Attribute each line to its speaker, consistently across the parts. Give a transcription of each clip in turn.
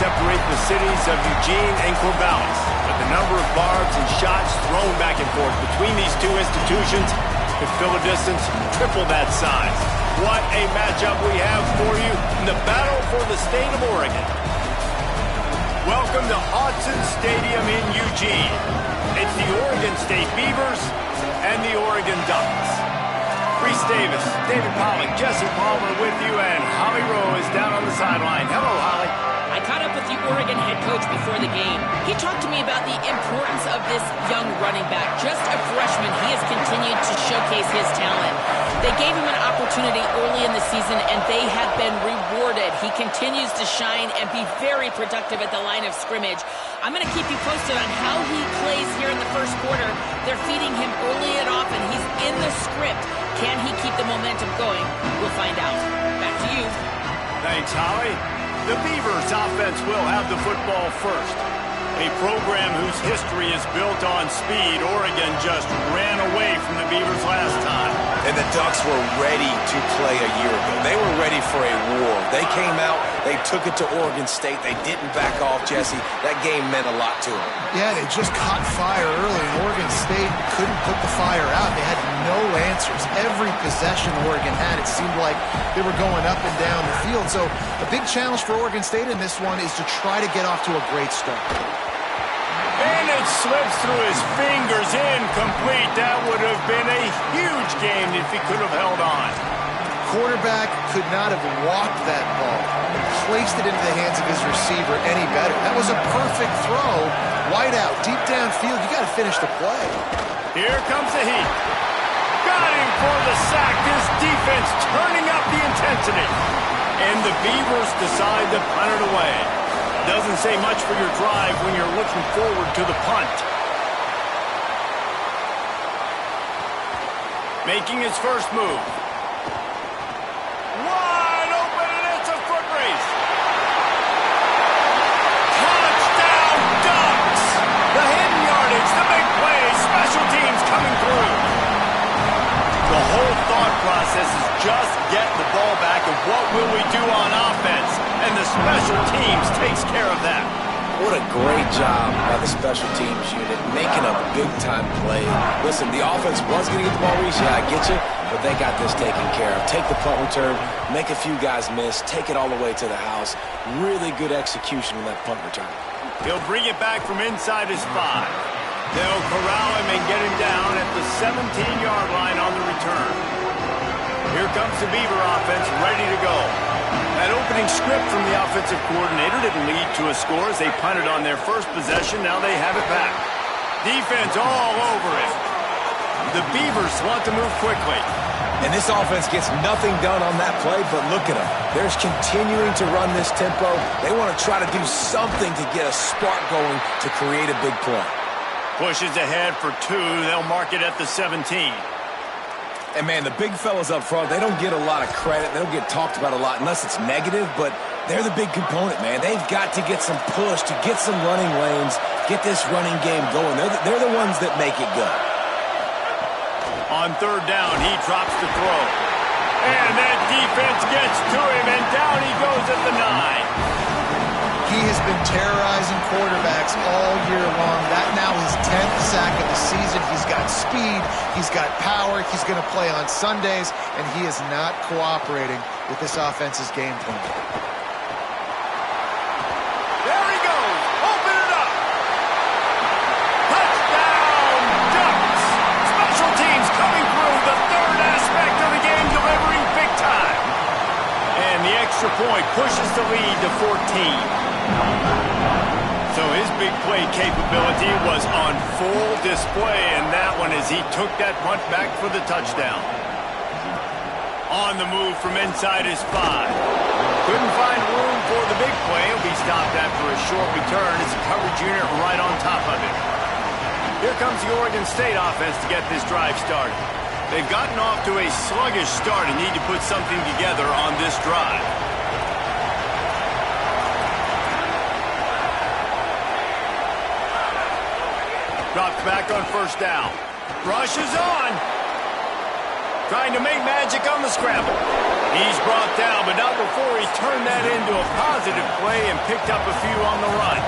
Speaker 1: separate the cities of Eugene and Corvallis, but the number of barbs and shots thrown back and forth between these two institutions could fill a distance triple that size. What a matchup we have for you in the battle for the state of Oregon. Welcome to Autzen Stadium in Eugene. It's the Oregon State Beavers and the Oregon Ducks. Reese Davis, David Pollock, Jesse Palmer with you, and Holly Rowe is down on the sideline. Hello, Holly.
Speaker 2: I caught up with the Oregon head coach before the game. He talked to me about the importance of this young running back. Just a freshman, he has continued to showcase his talent. They gave him an opportunity early in the season, and they have been rewarded. He continues to shine and be very productive at the line of scrimmage. I'm going to keep you posted on how he plays here in the first quarter. They're feeding him early and often. He's in the script. Can he keep the momentum going? We'll find out. Back to you.
Speaker 1: Thanks, Holly. The Beavers offense will have the football first. A program whose history is built on speed. Oregon just ran away from the Beavers last time.
Speaker 3: And the Ducks were ready to play a year ago. They were ready for a war. They came out, they took it to Oregon State. They didn't back off, Jesse. That game meant a lot to them.
Speaker 4: Yeah, they just caught fire early, and Oregon State couldn't put the fire out. They had no answers. Every possession Oregon had, it seemed like they were going up and down the field. So a big challenge for Oregon State in this one is to try to get off to a great start.
Speaker 1: And it slips through his fingers, incomplete. That would have been a huge game if he could have held on.
Speaker 4: Quarterback could not have walked that ball and placed it into the hands of his receiver any better. That was a perfect throw. Wide out, deep downfield. You got to finish the play.
Speaker 1: Here comes the heat. Got him for the sack. This defense turning up the intensity. And the Beavers decide to punt it away. Doesn't say much for your drive when you're looking forward to the punt. Making his first move. Wide open, and it's a foot race. Touchdown, Ducks! The hidden yardage, the big play, special teams coming through. The whole thought process is just get the ball back, and what will we do on offense? And the special teams takes care of that.
Speaker 3: What a great job by the special teams unit, making a big-time play. Listen, the offense was going to get the ball reached. Yeah, I get you, but they got this taken care of. Take the punt return, make a few guys miss, take it all the way to the house. Really good execution on that punt return.
Speaker 1: He'll bring it back from inside his 5. They'll corral him and get him down at the 17-yard line on the return. Here comes the Beaver offense, ready to go. That opening script from the offensive coordinator didn't lead to a score as they punted on their first possession. Now they have it back. Defense all over it. The Beavers want to move quickly.
Speaker 3: And this offense gets nothing done on that play, but look at them. They're continuing to run this tempo. They want to try to do something to get a spark going to create a big play.
Speaker 1: Pushes ahead for 2. They'll mark it at the 17.
Speaker 3: And, man, the big fellas up front, they don't get a lot of credit. They don't get talked about a lot unless it's negative, but they're the big component, man. They've got to get some push, to get some running lanes, get this running game going. They're the ones that make it go.
Speaker 1: On 3rd down, he drops the throw. And that defense gets to him, and down he goes at the 9.
Speaker 4: He has been terrorizing quarterbacks all year long. That now his 10th sack of the season. He's got speed. He's got power. He's going to play on Sundays, and he is not cooperating with this offense's game plan.
Speaker 1: There he goes. Open it up. Touchdown, Ducks. Special teams coming through. The 3rd aspect of the game, delivering big time. And the extra point pushes the lead to 14. So his big play capability was on full display in that one as he took that punt back for the touchdown. On the move from inside his 5. Couldn't find room for the big play. He'll be stopped after a short return. It's a coverage unit right on top of it. Here comes the Oregon State offense to get this drive started. They've gotten off to a sluggish start and need to put something together on this drive. Drops back on 1st down. Rushes on. Trying to make magic on the scramble. He's brought down, but not before he turned that into a positive play and picked up a few on the run.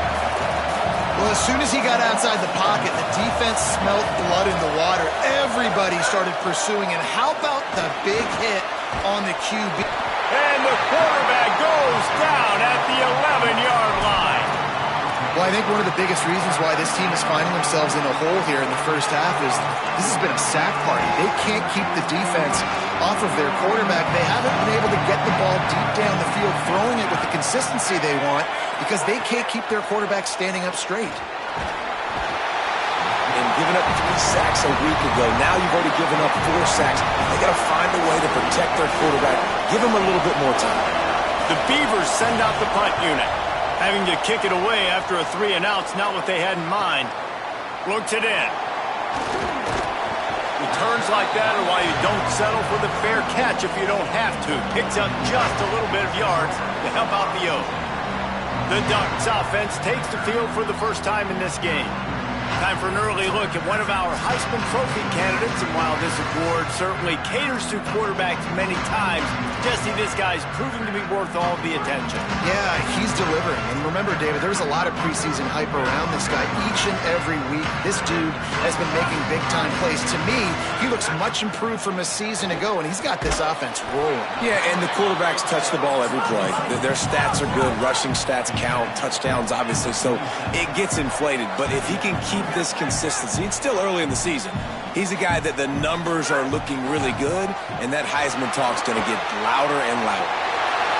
Speaker 4: Well, as soon as he got outside the pocket, the defense smelled blood in the water. Everybody started pursuing, and how about the big hit on the QB?
Speaker 1: And the quarterback goes down at the 11-yard line.
Speaker 4: Well, I think one of the biggest reasons why this team is finding themselves in a hole here in the first half is this has been a sack party. They can't keep the defense off of their quarterback. They haven't been able to get the ball deep down the field, throwing it with the consistency they want because they can't keep their quarterback standing up straight.
Speaker 3: And giving up 3 sacks a week ago, now you've already given up 4 sacks. They got to find a way to protect their quarterback. Give him a little bit more time.
Speaker 1: The Beavers send out the punt unit. Having to kick it away after a 3-and-out's not what they had in mind. Looks it in. Returns like that are why you don't settle for the fair catch if you don't have to. Picks up just a little bit of yards to help out the Oak. The Ducks offense takes the field for the first time in this game. Time for an early look at one of our Heisman Trophy candidates, and while this award certainly caters to quarterbacks many times, Jesse, this guy's proving to be worth all the attention.
Speaker 4: Yeah, he's delivering. And remember, David, there's a lot of preseason hype around this guy. Each and every week, this dude has been making big-time plays. To me, he looks much improved from a season ago, and he's got this offense rolling.
Speaker 3: Yeah, and the quarterbacks touch the ball every play. Their stats are good. Rushing stats count. Touchdowns, obviously. So it gets inflated. But if he can keep this consistency, it's still early in the season. He's a guy that the numbers are looking really good, and that Heisman talk's going to get louder and louder.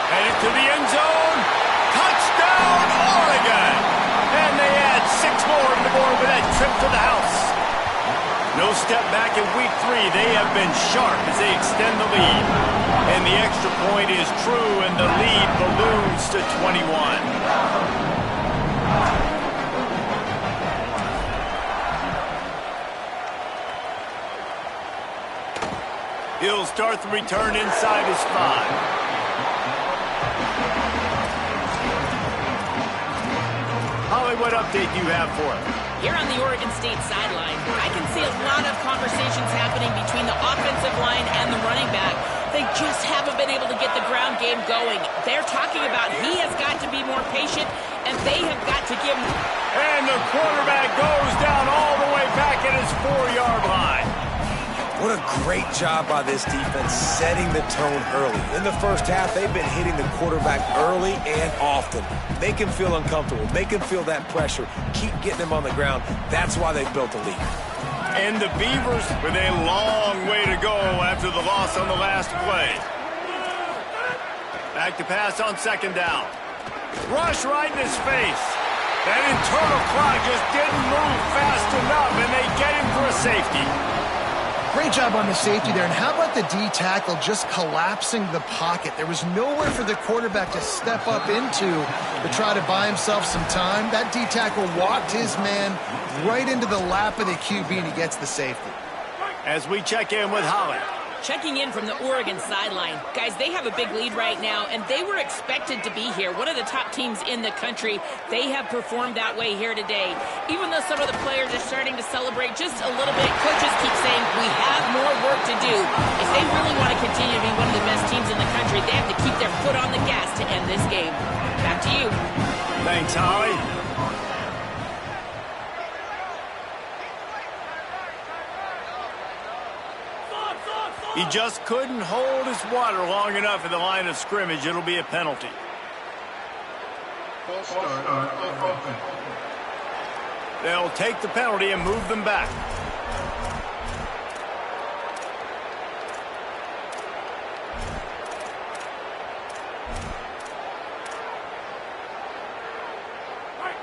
Speaker 1: Headed to the end zone. Touchdown, Oregon! And they add 6 more to the board with that trip to the house. No step back in week 3. They have been sharp as they extend the lead. And the extra point is true, and the lead balloons to 21. He'll start the return inside his 5. Holly, what update do you have for us?
Speaker 2: Here on the Oregon State sideline, I can see a lot of conversations happening between the offensive line and the running back. They just haven't been able to get the ground game going. They're talking about he has got to be more patient, and they have got to give him.
Speaker 1: And the quarterback goes down all the way back at his 4-yard line.
Speaker 3: What a great job by this defense setting the tone early. In the first half, they've been hitting the quarterback early and often. Make him feel uncomfortable. Make him feel that pressure. Keep getting him on the ground. That's why they've built a lead.
Speaker 1: And the Beavers with a long way to go after the loss on the last play. Back to pass on second down. Rush right in his face. That internal clock just didn't move fast enough, and they get him for a safety.
Speaker 4: Great job on the safety there. And how about the D tackle just collapsing the pocket? There was nowhere for the quarterback to step up into to try to buy himself some time. That D tackle walked his man right into the lap of the QB, and he gets the safety.
Speaker 1: As we check in with Holly.
Speaker 2: Checking in from the Oregon sideline. Guys, they have a big lead right now, and they were expected to be here. One of the top teams in the country. They have performed that way here today. Even though some of the players are starting to celebrate just a little bit, coaches keep saying, we have more work to do. If they really want to continue to be one of the best teams in the country, they have to keep their foot on the gas to end this game. Back to you.
Speaker 1: Thanks, Holly. He just couldn't hold his water long enough at the line of scrimmage. It'll be a penalty. They'll take the penalty and move them back.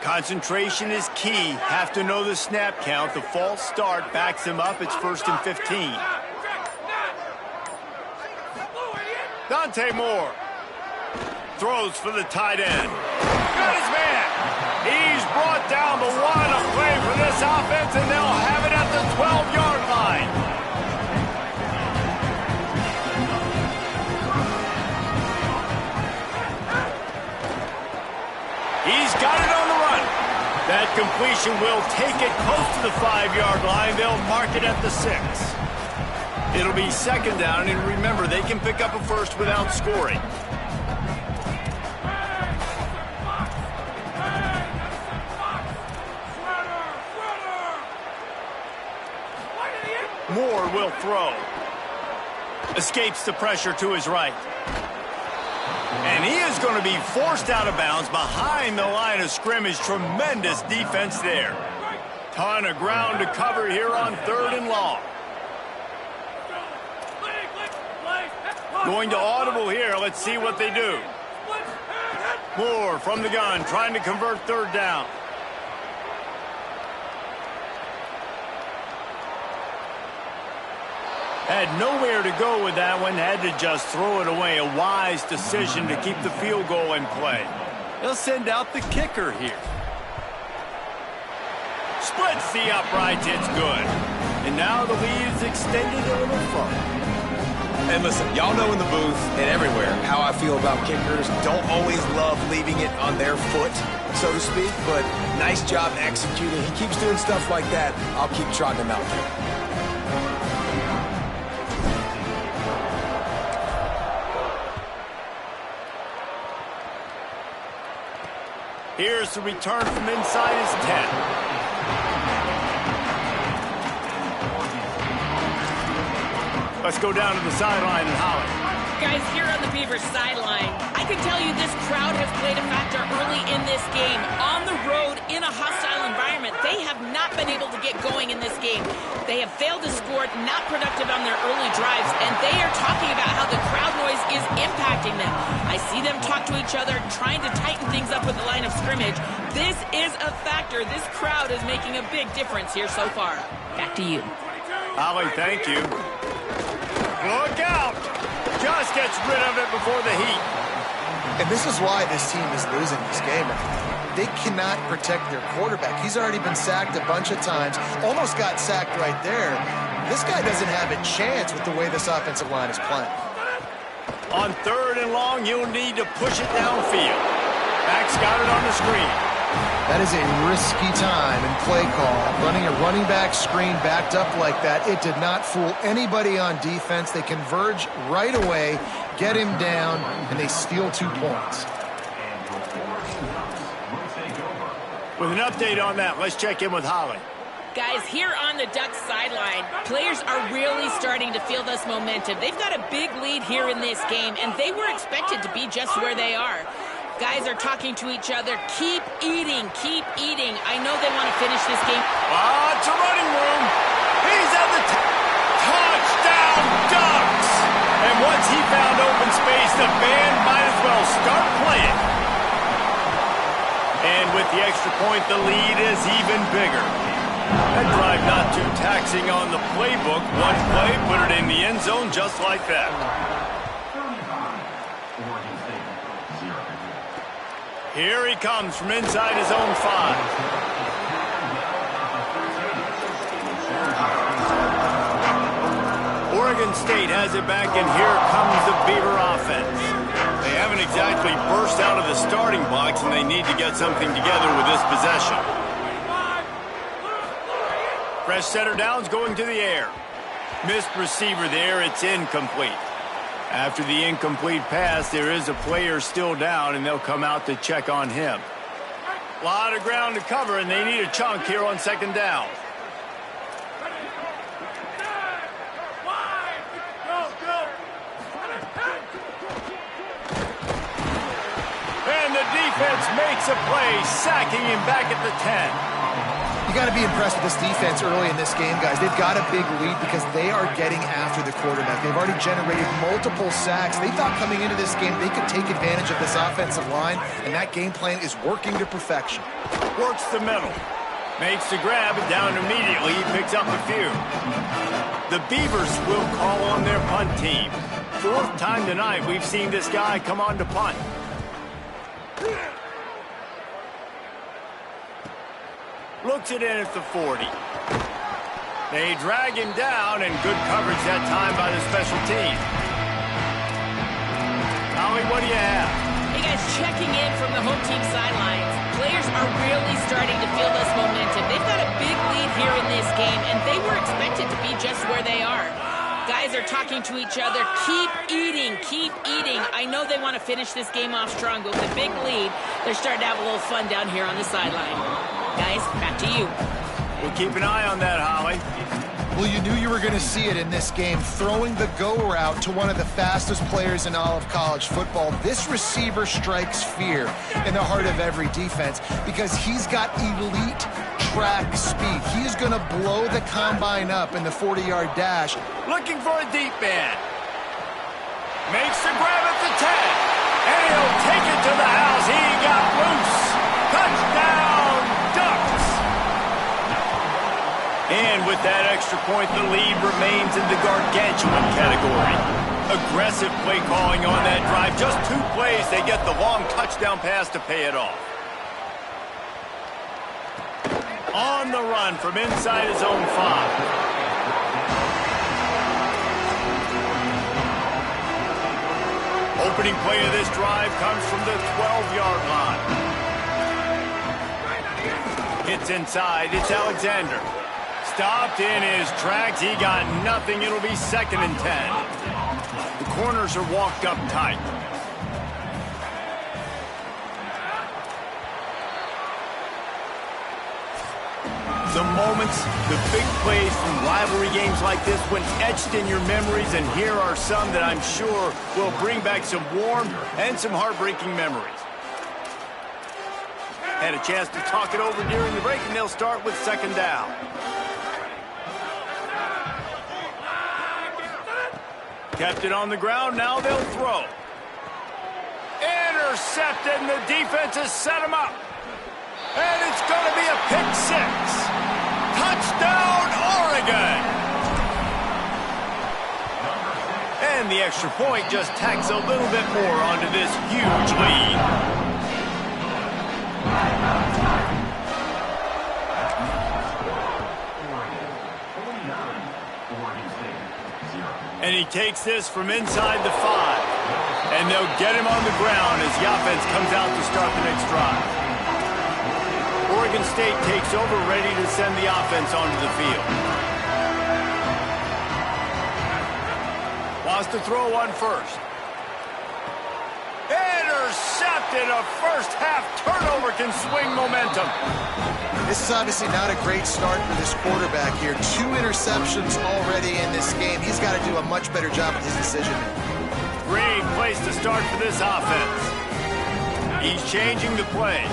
Speaker 1: Concentration is key. Have to know the snap count. The false start backs him up. It's 1st and 15. Dante Moore throws for the tight end. Got his man. He's brought down, but what a play for this offense, and they'll have it at the 12-yard line. He's got it on the run. That completion will take it close to the 5-yard line. They'll mark it at the 6. It'll be second down, and remember, they can pick up a first without scoring. Moore will throw. Escapes the pressure to his right. And he is going to be forced out of bounds behind the line of scrimmage. Tremendous defense there. Ton of ground to cover here on 3rd and long. Going to audible here. Let's see what they do. Moore from the gun, trying to convert 3rd down. Had nowhere to go with that one. Had to just throw it away. A wise decision to keep the field goal in play. They'll send out the kicker here. Splits the uprights. It's good. And now the lead is extended a little further.
Speaker 3: And listen, y'all know in the booth and everywhere how I feel about kickers. Don't always love leaving it on their foot, so to speak, but nice job executing. He keeps doing stuff like that. I'll keep trotting him out there.
Speaker 1: Here's the return from inside his 10. Let's go down to the sideline and Holly.
Speaker 2: Guys, here on the Beavers sideline, I can tell you this crowd has played a factor early in this game. On the road, in a hostile environment, they have not been able to get going in this game. They have failed to score, not productive on their early drives, and they are talking about how the crowd noise is impacting them. I see them talk to each other, trying to tighten things up with the line of scrimmage. This is a factor. This crowd is making a big difference here so far. Back to you.
Speaker 1: Holly, thank you. Look out! Just gets rid of it before the heat.
Speaker 4: And this is why this team is losing this game. They cannot protect their quarterback. He's already been sacked a bunch of times. Almost got sacked right there. This guy doesn't have a chance with the way this offensive line is playing.
Speaker 1: On 3rd and long, you'll need to push it downfield. Max got it on the screen.
Speaker 4: That is a risky time in play call. Running a running back screen backed up like that, it did not fool anybody on defense. They converge right away, get him down, and they steal 2 points.
Speaker 1: With an update on that, let's check in with Holly.
Speaker 2: Guys, here on the Ducks sideline, players are really starting to feel this momentum. They've got a big lead here in this game, and they were expected to be just where they are. Guys are talking to each other. Keep eating, keep eating. I know they want to finish this game.
Speaker 1: It's a running room. He's at the touchdown Ducks. And once he found open space, the band might as well start playing. And with the extra point, the lead is even bigger. That drive not too taxing on the playbook. One play, put it in the end zone just like that. Here he comes from inside his own 5. Oregon State has it back, and here comes the Beaver offense. They haven't exactly burst out of the starting blocks, and they need to get something together with this possession. Fresh setter downs going to the air. Missed receiver there, it's incomplete. After the incomplete pass, there is a player still down, and they'll come out to check on him. A lot of ground to cover, and they need a chunk here on second down. And the defense makes a play, sacking him back at the 10.
Speaker 4: You got to be impressed with this defense early in this game, guys. They've got a big lead because they are getting after the quarterback. They've already generated multiple sacks. They thought coming into this game they could take advantage of this offensive line, and that game plan is working to perfection.
Speaker 1: Works the middle. Makes the grab, and down immediately. He picks up a few. The Beavers will call on their punt team. 4th time tonight we've seen this guy come on to punt. Looks it in at the 40. They drag him down, and good coverage that time by the special team. Holly, what do you have?
Speaker 2: Hey guys, checking in from the home team sidelines. Players are really starting to feel this momentum. They've got a big lead here in this game, and they were expected to be just where they are. Guys are talking to each other. Keep eating, keep eating. I know they want to finish this game off strong, but with a big lead, they're starting to have a little fun down here on the sideline. Guys, back to you.
Speaker 1: We'll keep an eye on that, Holly.
Speaker 4: Well, you knew you were going to see it in this game, throwing the go route to one of the fastest players in all of college football. This receiver strikes fear in the heart of every defense because he's got elite track speed. He's going to blow the combine up in the 40-yard dash.
Speaker 1: Looking for a deep man. Makes the grab at the 10. And he'll take it to the house. He got loose. Touchdown, Ducks. And with that extra point, the lead remains in the gargantuan category. Aggressive play calling on that drive. Just 2 plays, they get the long touchdown pass to pay it off. On the run from inside his own 5. Opening play of this drive comes from the 12-yard line. Hits inside, it's Alexander. Stopped in his tracks. He got nothing. It'll be 2nd and 10. The corners are walked up tight. The moments, the big plays from rivalry games like this when etched in your memories, and here are some that I'm sure will bring back some warm and some heartbreaking memories. Had a chance to talk it over during the break, and they'll start with 2nd down. Kept it on the ground, now they'll throw. Intercepted, and the defense has set him up. And it's going to be a pick 6. Touchdown, Oregon! And the extra point just tacks a little bit more onto this huge lead. And he takes this from inside the 5. And they'll get him on the ground as the offense comes out to start the next drive. Oregon State takes over, ready to send the offense onto the field. Wants to throw on first. Intercepted. A first-half turnover can swing momentum.
Speaker 4: This is obviously not a great start for this quarterback here. 2 interceptions already in this game. He's got to do a much better job with his decision-making.
Speaker 1: Great place to start for this offense. He's changing the play.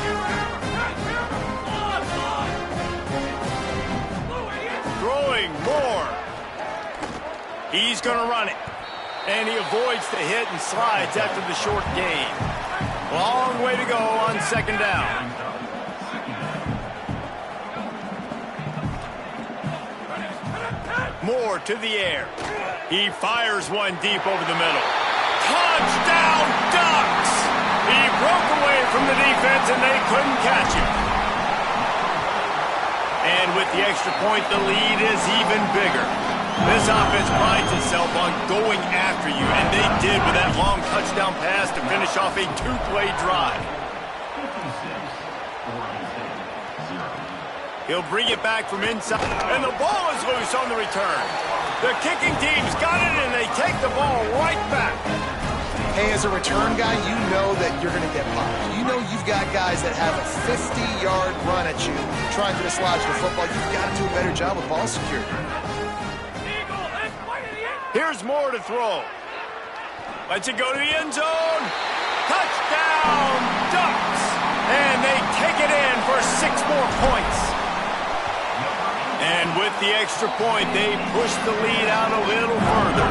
Speaker 1: Throwing more. He's going to run it. And he avoids the hit and slides after the short gain. Long way to go on second down. Moore to the air. He fires one deep over the middle. Touchdown, Ducks! He broke away from the defense and they couldn't catch him. And with the extra point, the lead is even bigger. This offense prides itself on going after you, and they did with that long touchdown pass to finish off a 2-play drive. He'll bring it back from inside, and the ball is loose on the return. The kicking team's got it, and they take the ball right back.
Speaker 4: Hey, as a return guy, you know that you're going to get popped. You know you've got guys that have a 50-yard run at you trying to dislodge the football. You've got to do a better job with ball security.
Speaker 1: Here's Moore to throw. Lets it go to the end zone. Touchdown, Ducks! And they take it in for 6 more points. And with the extra point, they push the lead out a little further.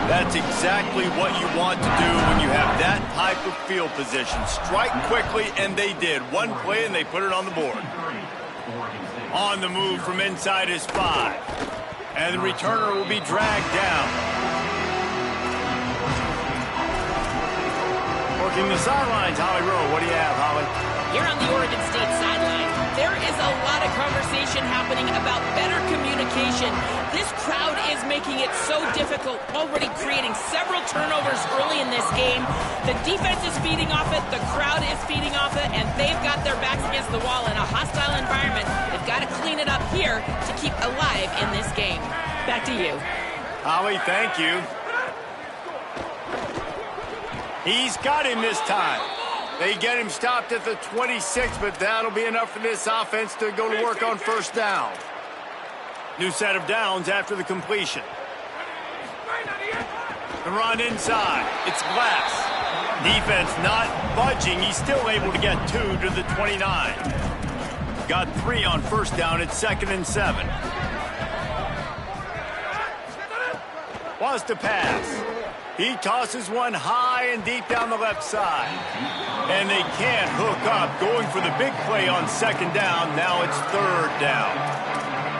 Speaker 1: That's exactly what you want to do when you have that type of field position. Strike quickly, and they did. One play, and they put it on the board. On the move from inside his 5. And the returner will be dragged down. Working the sidelines, Holly Rowe. What do you have, Holly?
Speaker 2: Here on the Oregon State sideline, there is a lot of conversation happening about better communication. This crowd is making it so difficult, already creating several turnovers early in this game. The defense is feeding off it, the crowd is feeding off it, and they've got their backs against the wall in a hostile environment. They've got to clean it up here to keep alive in this game. Back to you.
Speaker 1: Holly, thank you. He's got him this time. They get him stopped at the 26, but that'll be enough for this offense to go to work on first down. New set of downs after the completion. The run inside. It's Glass. Defense not budging. He's still able to get 2 to the 29. Got 3 on first down. It's 2nd and 7. Wants to pass. He tosses one high and deep down the left side. And they can't hook up. Going for the big play on second down. Now it's 3rd down.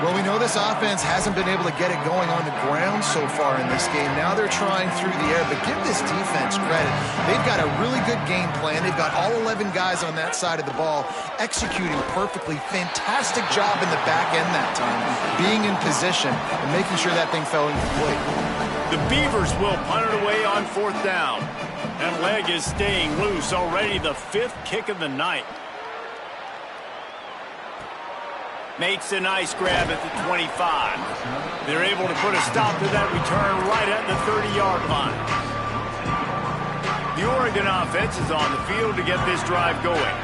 Speaker 4: Well, we know this offense hasn't been able to get it going on the ground so far in this game. Now they're trying through the air, but give this defense credit. They've got a really good game plan. They've got all 11 guys on that side of the ball executing perfectly. Fantastic job in the back end that time, being in position and making sure that thing fell incomplete.
Speaker 1: The Beavers will punt it away on 4th down. That leg is staying loose. Already the 5th kick of the night. Makes a nice grab at the 25. They're able to put a stop to that return right at the 30-yard line. The Oregon offense is on the field to get this drive going.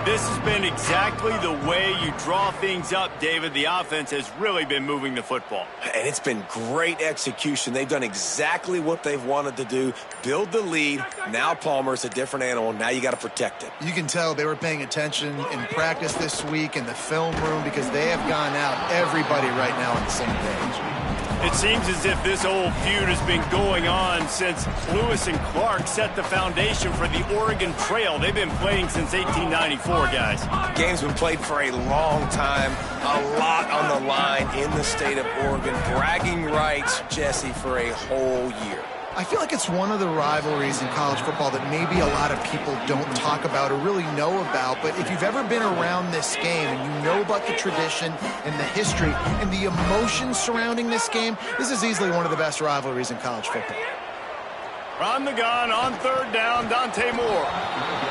Speaker 1: This has been exactly the way you draw things up, David. The offense has really been moving the football.
Speaker 3: And it's been great execution. They've done exactly what they've wanted to do. Build the lead. Now Palmer's a different animal. Now you got to protect it.
Speaker 4: You can tell they were paying attention in practice this week in the film room because they have gone out, everybody right now on the same page.
Speaker 1: It seems as if this old feud has been going on since Lewis and Clark set the foundation for the Oregon Trail. They've been playing since 1894, guys.
Speaker 3: Game's been played for a long time. A lot on the line in the state of Oregon. Bragging rights, Jesse, for a whole year.
Speaker 4: I feel like it's one of the rivalries in college football that maybe a lot of people don't talk about or really know about. But if you've ever been around this game and you know about the tradition and the history and the emotions surrounding this game, this is easily one of the best rivalries in college football.
Speaker 1: From the gun on third down, Dante Moore.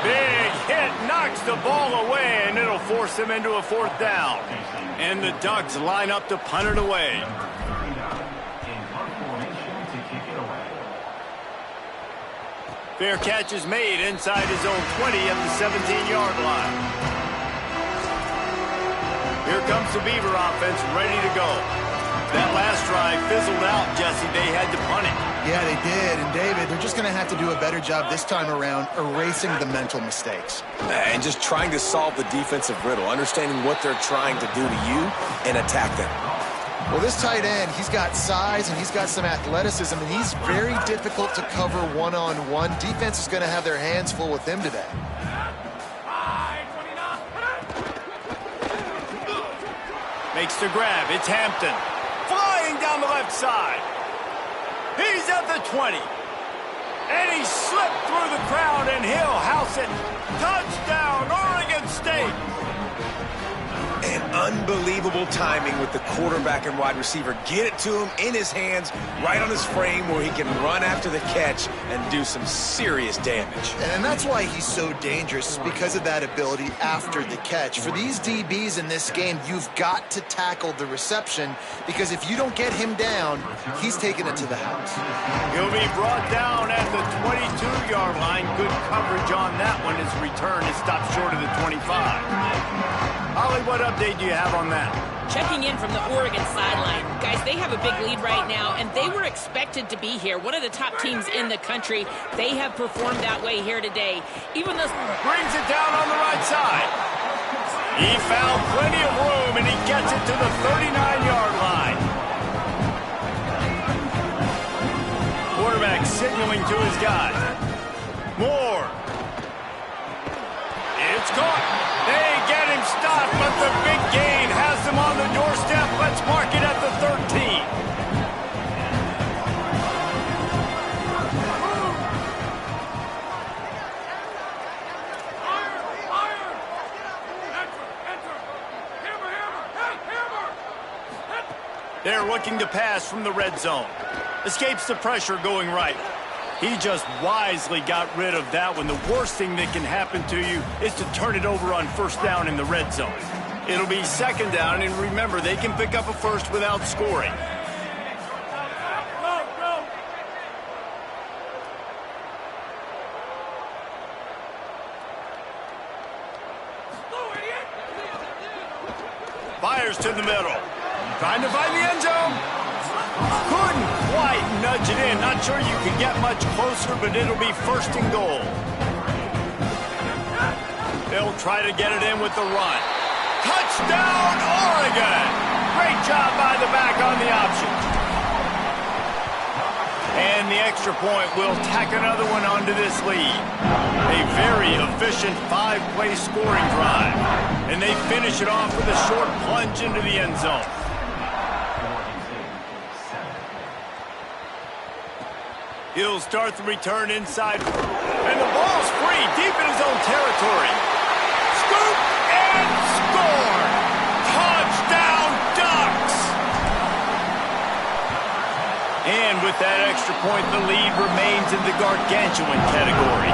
Speaker 1: Big hit, knocks the ball away, and it'll force him into a fourth down. And the Ducks line up to punt it away. Fair catch is made inside his own 20 at the 17-yard line. Here comes the Beaver offense ready to go. That last drive fizzled out, Jesse. They had to punt it.
Speaker 4: Yeah, they did. And, David, they're just going to have to do a better job this time around erasing the mental mistakes.
Speaker 3: And just trying to solve the defensive riddle, understanding what they're trying to do to you and attack them.
Speaker 4: Well, this tight end, he's got size and he's got some athleticism, and he's very difficult to cover one-on-one. Defense is going to have their hands full with him today.
Speaker 1: Makes the grab. It's Hampton. Flying down the left side. He's at the 20. And he slipped through the crowd, and he'll house it. Touchdown, Oregon State.
Speaker 3: And unbelievable timing with the quarterback and wide receiver. Get it to him in his hands, right on his frame where he can run after the catch and do some serious damage.
Speaker 4: And that's why he's so dangerous, is because of that ability after the catch. For these DBs in this game, you've got to tackle the reception, because if you don't get him down, he's taking it to the house.
Speaker 1: He'll be brought down at the 22-yard line. Good coverage on that one. His return is stopped short of the 25. Holly, what update do you have on that?
Speaker 2: Checking in from the Oregon sideline. Guys, they have a big lead right now, and they were expected to be here. One of the top teams in the country. They have performed that way here today. Even though...
Speaker 1: Brings it down on the right side. He found plenty of room, and he gets it to the 39-yard line. Quarterback signaling to his guy. Moore. It's caught. They get him stopped, but the big gain has them on the doorstep. Let's mark it at the 13. They're looking to pass from the red zone. Escapes the pressure going right. He just wisely got rid of that one. The worst thing that can happen to you is to turn it over on first down in the red zone. It'll be second down, and remember, they can pick up a first without scoring. Fires to the middle. Trying to find the end zone. Couldn't quite nudge it in. Not sure you can get much closer, but it'll be first and goal. They'll try to get it in with the run. Touchdown, Oregon! Great job by the back on the option. And the extra point will tack another one onto this lead. A very efficient 5-play scoring drive. And they finish it off with a short plunge into the end zone. He'll start the return inside. And the ball's free, deep in his own territory. Scoop and score! Touchdown, Ducks! And with that extra point, the lead remains in the gargantuan category.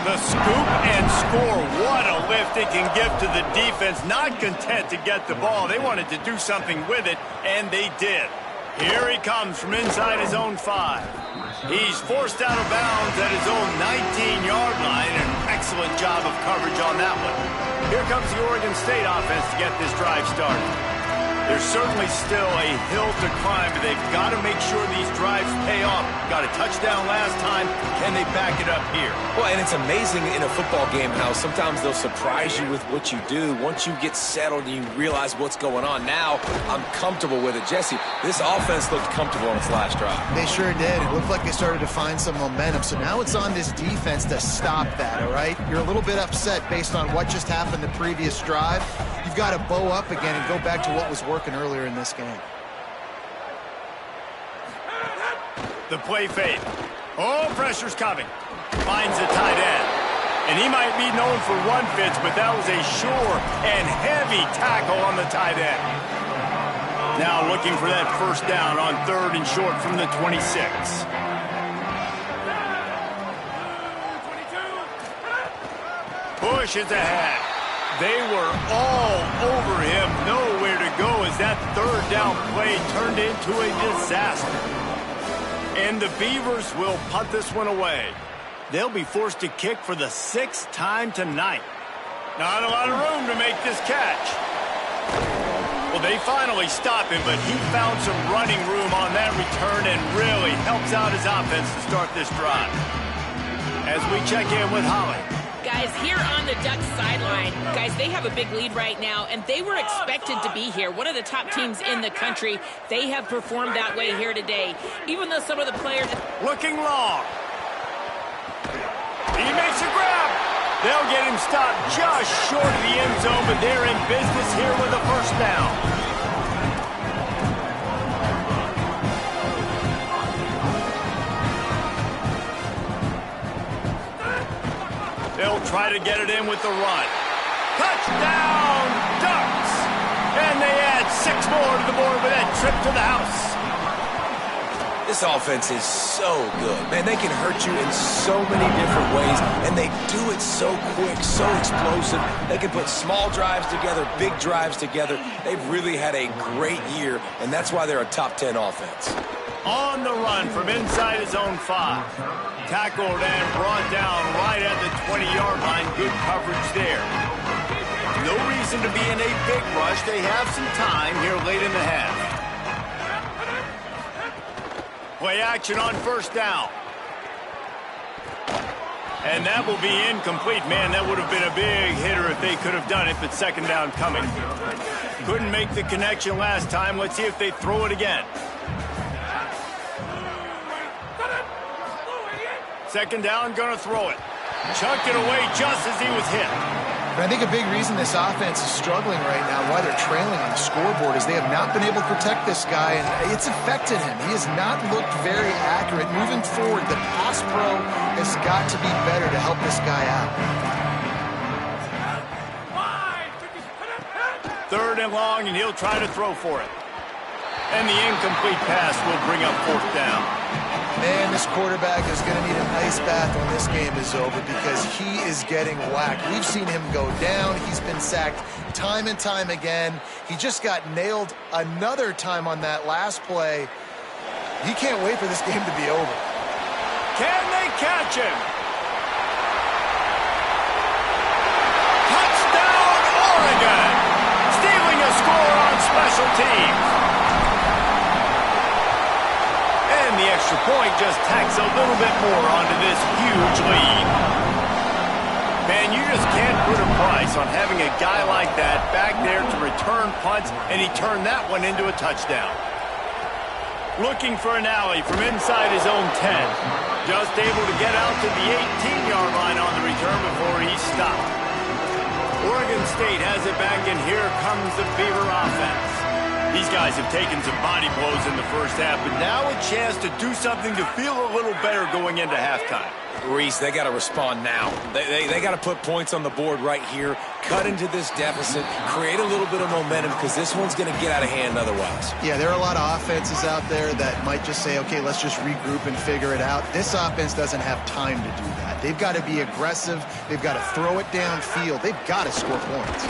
Speaker 1: The scoop and score. What a lift it can give to the defense. Not content to get the ball. They wanted to do something with it, and they did. Here he comes from inside his own 5. He's forced out of bounds at his own 19-yard line. An excellent job of coverage on that one. Here comes the Oregon State offense to get this drive started. There's certainly still a hill to climb, but they've got to make sure these drives pay off. Got a touchdown last time. Can they back it up here?
Speaker 3: Well, and it's amazing in a football game how sometimes they'll surprise you with what you do. Once you get settled and you realize what's going on, now I'm comfortable with it. Jesse, this offense looked comfortable on its last drive.
Speaker 4: They sure did. It looked like they started to find some momentum. So now it's on this defense to stop that, all right? You're a little bit upset based on what just happened the previous drive. You've got to bow up again and go back to what was working earlier in this game.
Speaker 1: The play fake. Oh, pressure's coming. Finds the tight end. And he might be known for run fits, but that was a sure and heavy tackle on the tight end. Now looking for that first down on 3rd and short from the 26. Pushes ahead. They were all over him. Nowhere to go as that third down play turned into a disaster. And the Beavers will punt this one away. They'll be forced to kick for the 6th time tonight. Not a lot of room to make this catch. Well, they finally stop him, but he found some running room on that return and really helps out his offense to start this drive. As we check in with Holly.
Speaker 2: Guys, here on the Ducks sideline, guys, they have a big lead right now, and they were expected to be here. One of the top teams in the country. They have performed that way here today. Even though some of the players...
Speaker 1: Looking long. He makes a grab. They'll get him stopped just short of the end zone, but they're in business here with a first down. They'll try to get it in with the run. Touchdown, Ducks! And they add 6 more to the board with that trip to the house.
Speaker 3: This offense is so good. Man, they can hurt you in so many different ways, and they do it so quick, so explosive. They can put small drives together, big drives together. They've really had a great year, and that's why they're a top 10 offense.
Speaker 1: On the run from inside his own 5. Tackled and brought down right at the 20-yard line. Good coverage there. No reason to be in a big rush. They have some time here late in the half. Play action on first down. And that will be incomplete. Man, that would have been a big hitter if they could have done it, but second down coming. Couldn't make the connection last time. Let's see if they throw it again. Second down, gonna throw it. Chucked it away just as he was hit.
Speaker 4: But I think a big reason this offense is struggling right now, why they're trailing on the scoreboard, is they have not been able to protect this guy, and it's affected him. He has not looked very accurate. Moving forward, the pass pro has got to be better to help this guy out.
Speaker 1: 3rd and long, and he'll try to throw for it. And the incomplete pass will bring up 4th down.
Speaker 4: Man, this quarterback is going to need an ice bath when this game is over because he is getting whacked. We've seen him go down. He's been sacked time and time again. He just got nailed another time on that last play. He can't wait for this game to be over.
Speaker 1: Can they catch him? Touchdown, Oregon! Stealing a score on special teams. The extra point just tacks a little bit more onto this huge lead. Man, you just can't put a price on having a guy like that back there to return punts, and he turned that one into a touchdown. Looking for an alley from inside his own 10. Just able to get out to the 18-yard line on the return before he stopped. Oregon State has it back, and here comes the Beaver offense. These guys have taken some body blows in the first half, but now a chance to do something to feel a little better going into halftime.
Speaker 3: Reese, they got to respond now. They got to put points on the board right here, cut into this deficit, create a little bit of momentum because this one's going to get out of hand otherwise.
Speaker 4: Yeah, there are a lot of offenses out there that might just say, okay, let's just regroup and figure it out. This offense doesn't have time to do that. They've got to be aggressive. They've got to throw it downfield. They've got to score points.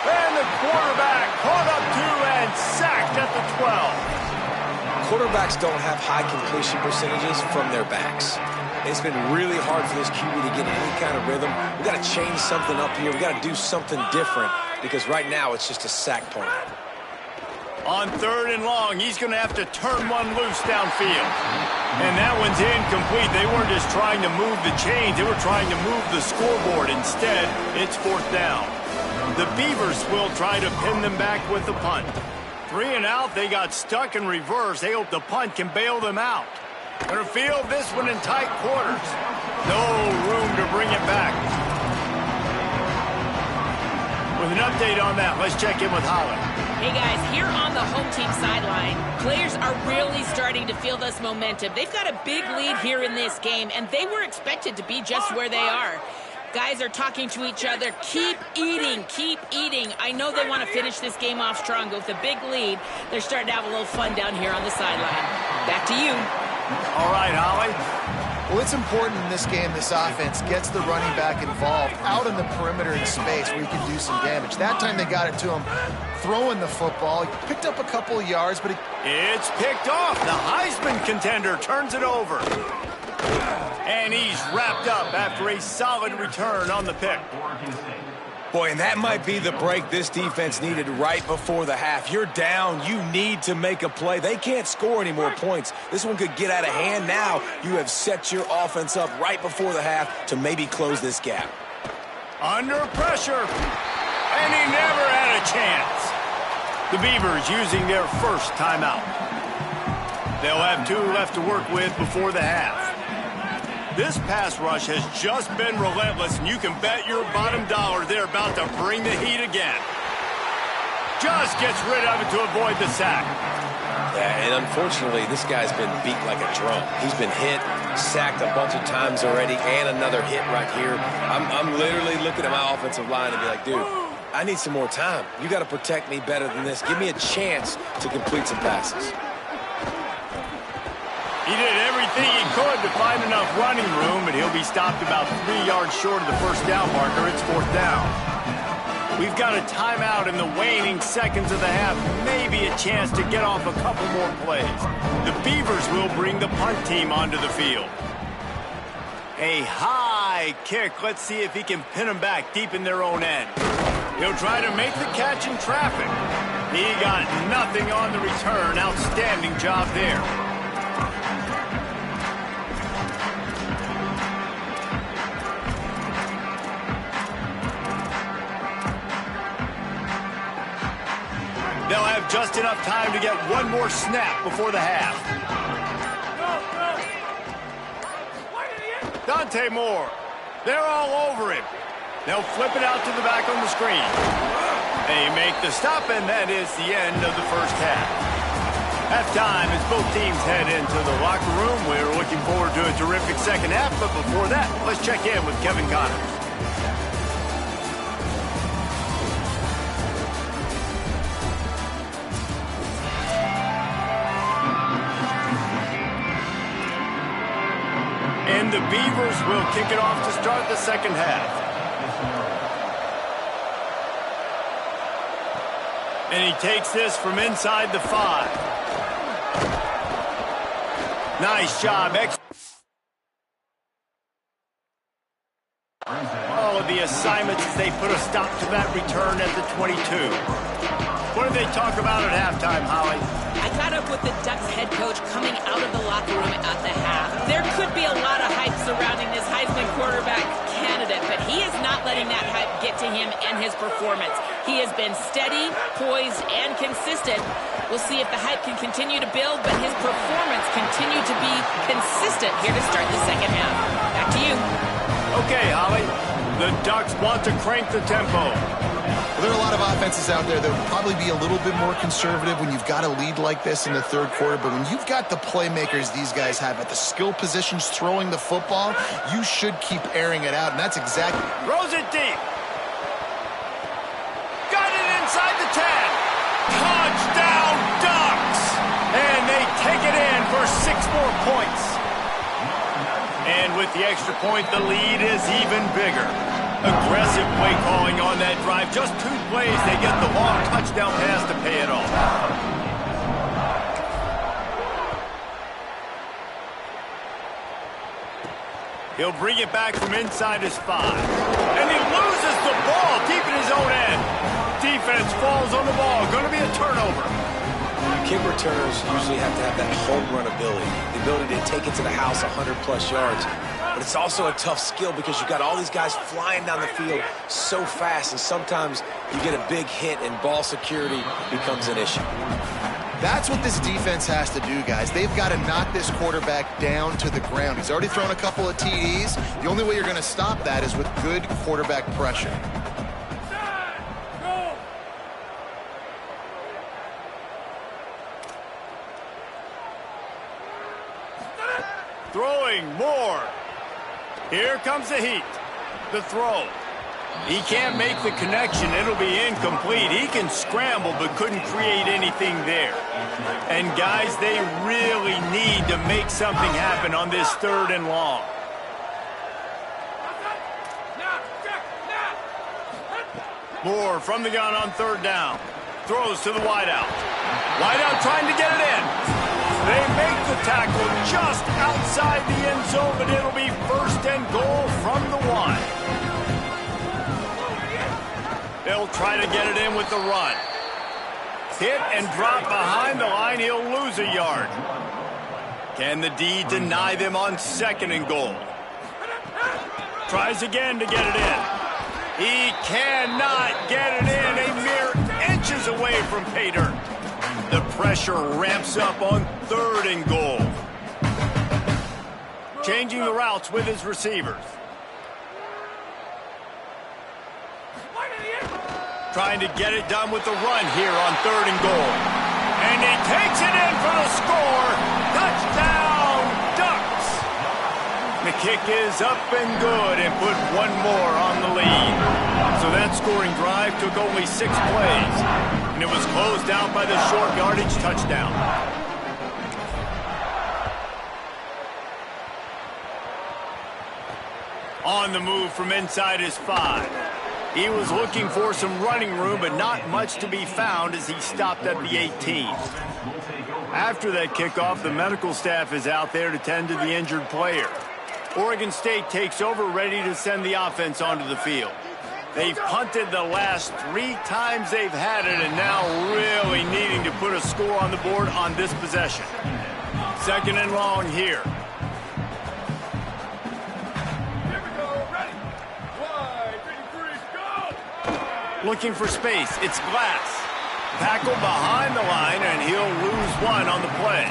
Speaker 1: And the quarterback caught up to and sacked at the 12.
Speaker 3: Quarterbacks don't have high completion percentages from their backs. It's been really hard for this QB to get any kind of rhythm. We've got to change something up here. We've got to do something different because right now it's just a sack point.
Speaker 1: On 3rd and long, he's going to have to turn one loose downfield. And that one's incomplete. They weren't just trying to move the chains. They were trying to move the scoreboard. Instead, it's 4th down. The Beavers will try to pin them back with the punt. 3 and out, they got stuck in reverse. They hope the punt can bail them out. Gonna field this one in tight quarters. No room to bring it back. With an update on that, let's check in with Holland.
Speaker 2: Hey guys, here on the home team sideline, players are really starting to feel this momentum. They've got a big lead here in this game, and they were expected to be just where they are. Guys are talking to each other. Keep eating, keep eating. I know they want to finish this game off strong, but with a big lead, they're starting to have a little fun down here on the sideline. Back to you.
Speaker 1: All right, Holly.
Speaker 4: Well, it's important in this game this offense gets the running back involved out in the perimeter in space where he can do some damage. That time they got it to him throwing the football. He picked up a couple of yards, but
Speaker 1: it's picked off. The Heisman contender turns it over. And he's wrapped up after a solid return on the pick.
Speaker 3: Boy, and that might be the break this defense needed right before the half. You're down. You need to make a play. They can't score any more points. This one could get out of hand now. You have set your offense up right before the half to maybe close this gap.
Speaker 1: Under pressure. And he never had a chance. The Beavers using their first timeout. They'll have 2 left to work with before the half. This pass rush has just been relentless, and you can bet your bottom dollar they're about to bring the heat again. Just gets rid of it to avoid the sack.
Speaker 3: Yeah, and unfortunately, this guy's been beat like a drum. He's been hit, sacked a bunch of times already, and another hit right here. I'm literally looking at my offensive line and be like, dude, I need some more time. You got to protect me better than this. Give me a chance to complete some passes.
Speaker 1: He did everything he could to find enough running room, but he'll be stopped about 3 yards short of the first down marker. It's 4th down. We've got a timeout in the waning seconds of the half. Maybe a chance to get off a couple more plays. The Beavers will bring the punt team onto the field. A high kick. Let's see if he can pin them back deep in their own end. He'll try to make the catch in traffic. He got nothing on the return. Outstanding job there. They'll have just enough time to get one more snap before the half. Dante Moore. They're all over him. They'll flip it out to the back on the screen. They make the stop, and that is the end of the first half. Halftime as both teams head into the locker room. We're looking forward to a terrific second half, but before that, let's check in with Kevin Connors. And the Beavers will kick it off to start the second half. And he takes this from inside the 5. Nice job. All of the assignments as they put a stop to that return at the 22. What did they talk about at halftime, Holly?
Speaker 2: I caught up with the Ducks head coach coming out of the locker room at the half. There could be a lot of hype surrounding this Heisman quarterback candidate, but he is not letting that hype get to him and his performance. He has been steady, poised, and consistent. We'll see if the hype can continue to build, but his performance continued to be consistent here to start the second half. Back to you.
Speaker 1: Okay, Holly. The Ducks want to crank the tempo.
Speaker 4: Well, there are a lot of offenses out there that would probably be a little bit more conservative when you've got a lead like this in the third quarter, but when you've got the playmakers these guys have at the skill positions throwing the football, you should keep airing it out, and that's exactly...
Speaker 1: Throws it deep. Got it inside the 10. Touchdown, Ducks! And they take it in for 6 more points. And with the extra point, the lead is even bigger. Aggressive play calling on that drive. Just 2 plays, they get the long touchdown pass to pay it off. He'll bring it back from inside his 5. And he loses the ball deep in his own end. Defense falls on the ball. Going to be a turnover.
Speaker 3: Kick returners usually have to have that home run ability, the ability to take it to the house 100-plus yards. But it's also a tough skill because you've got all these guys flying down the field so fast, and sometimes you get a big hit and ball security becomes an issue.
Speaker 4: That's what this defense has to do, guys. They've got to knock this quarterback down to the ground. He's already thrown a couple of TDs. The only way you're going to stop that is with good quarterback pressure.
Speaker 1: Throwing more. Here comes the heat. The throw. He can't make the connection. It'll be incomplete. He can scramble but couldn't create anything there. And, guys, they really need to make something happen on this 3rd and long. Moore from the gun on 3rd down. Throws to the wideout. Wideout trying to get it in. They make the tackle just outside the end zone, but it'll be 1st and goal from the 1. They'll try to get it in with the run. Hit and drop behind the line. He'll lose a yard. Can the D deny them on 2nd and goal? Tries again to get it in. He cannot get it in. A mere inches away from pay dirt. The pressure ramps up on 3rd and goal. Changing the routes with his receivers. Trying to get it done with the run here on 3rd and goal. And he takes it in for the score. Touchdown, Ducks. The kick is up and good and put one more on the lead. So that scoring drive took only 6 plays. And it was closed out by the short yardage touchdown. On the move from inside his 5. He was looking for some running room, but not much to be found as he stopped at the 18. After that kickoff, the medical staff is out there to tend to the injured player. Oregon State takes over, ready to send the offense onto the field. They've punted the last 3 times they've had it, and now really needing to put a score on the board on this possession. 2nd and long here. Looking for space. It's Glass. Tackle behind the line, and he'll lose 1 on the play.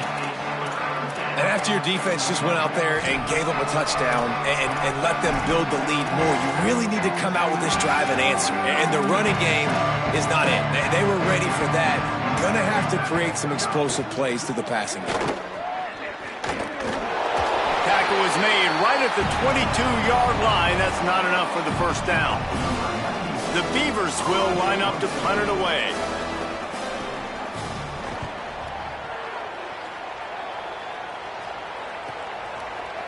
Speaker 3: And after your defense just went out there and gave them a touchdown and let them build the lead more, you really need to come out with this drive and answer. And the running game is not it. They were ready for that. Gonna have to create some explosive plays to the passing game.
Speaker 1: Tackle was made right at the 22-yard line. That's not enough for the 1st down. The Beavers will line up to punt it away.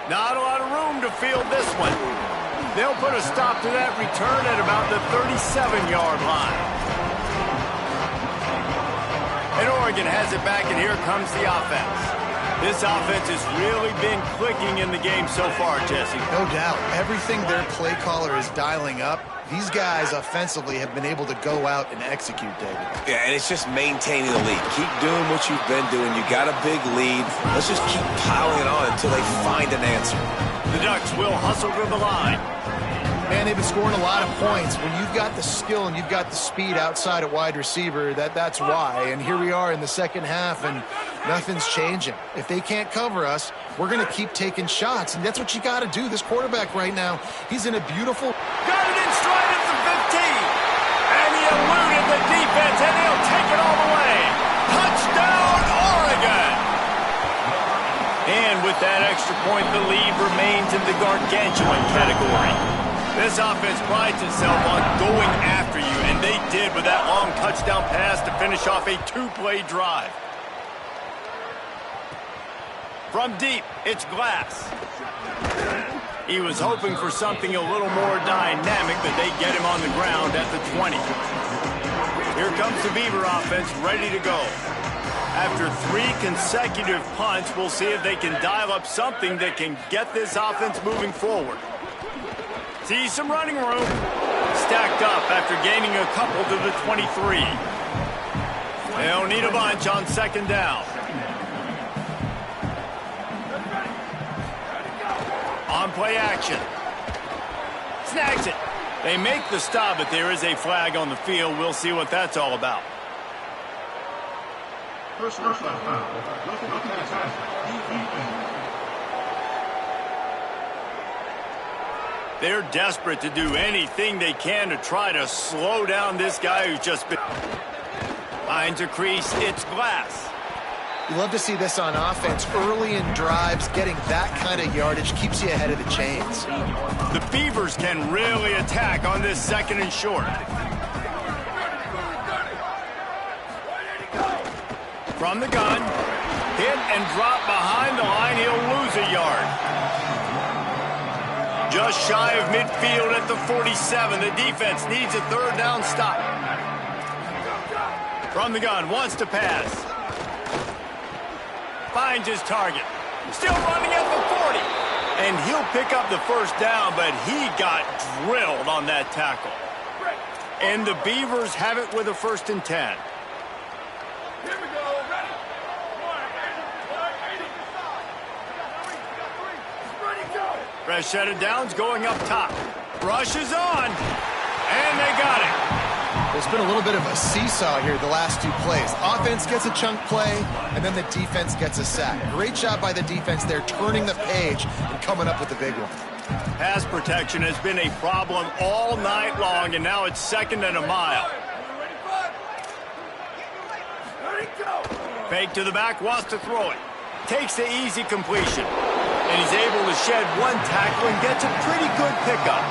Speaker 1: Not a lot of room to field this one. They'll put a stop to that return at about the 37-yard line. And Oregon has it back, and here comes the offense. This offense has really been clicking in the game so far, Jesse.
Speaker 4: No doubt. Everything their play caller is dialing up, these guys offensively have been able to go out and execute, David.
Speaker 3: Yeah, and it's just maintaining the lead. Keep doing what you've been doing. You got a big lead. Let's just keep piling it on until they find an answer.
Speaker 1: The Ducks will hustle to the line.
Speaker 4: Man, they've been scoring a lot of points. When you've got the skill and you've got the speed outside at wide receiver, that's why. And here we are in the 2nd half, and nothing's changing. If they can't cover us, we're going to keep taking shots, and that's what you got to do. This quarterback right now, he's in a beautiful...
Speaker 1: Got it in stride at the 15. And he eluded the defense, and he'll take it all the way. Touchdown, Oregon! And with that extra point, the lead remains in the gargantuan category. This offense prides itself on going after you, and they did with that long touchdown pass to finish off a 2-play drive. From deep, it's Glass. He was hoping for something a little more dynamic, but they get him on the ground at the 20. Here comes the Beaver offense ready to go. After 3 consecutive punts, we'll see if they can dial up something that can get this offense moving forward. See some running room. Stacked up after gaining a couple to the 23. They'll need a bunch on 2nd down. On play action. Snags it. They make the stop, but there is a flag on the field. We'll see what that's all about. They're desperate to do anything they can to try to slow down this guy who's just been... Finds a crease. It's Glass.
Speaker 4: You love to see this on offense. Early in drives, getting that kind of yardage keeps you ahead of the chains.
Speaker 1: The Beavers can really attack on this 2nd and short. From the gun, hit and drop behind the line. He'll lose a yard. Just shy of midfield at the 47. The defense needs a 3rd down stop. From the gun, wants to pass. Finds his target. Still running at the 40. And he'll pick up the 1st down, but he got drilled on that tackle. And the Beavers have it with a 1st and 10.
Speaker 5: Here we go. Ready? Ready, go.
Speaker 1: Fresh set of downs going up top. Rush is on. And they got it.
Speaker 4: There's been a little bit of a seesaw here the last 2 plays. Offense gets a chunk play, and then the defense gets a sack. Great job by the defense there, turning the page and coming up with the big one.
Speaker 1: Pass protection has been a problem all night long, and now it's 2nd and a mile. Fake to the back, wants to throw it. Takes the easy completion. And he's able to shed 1 tackle and gets a pretty good pickup.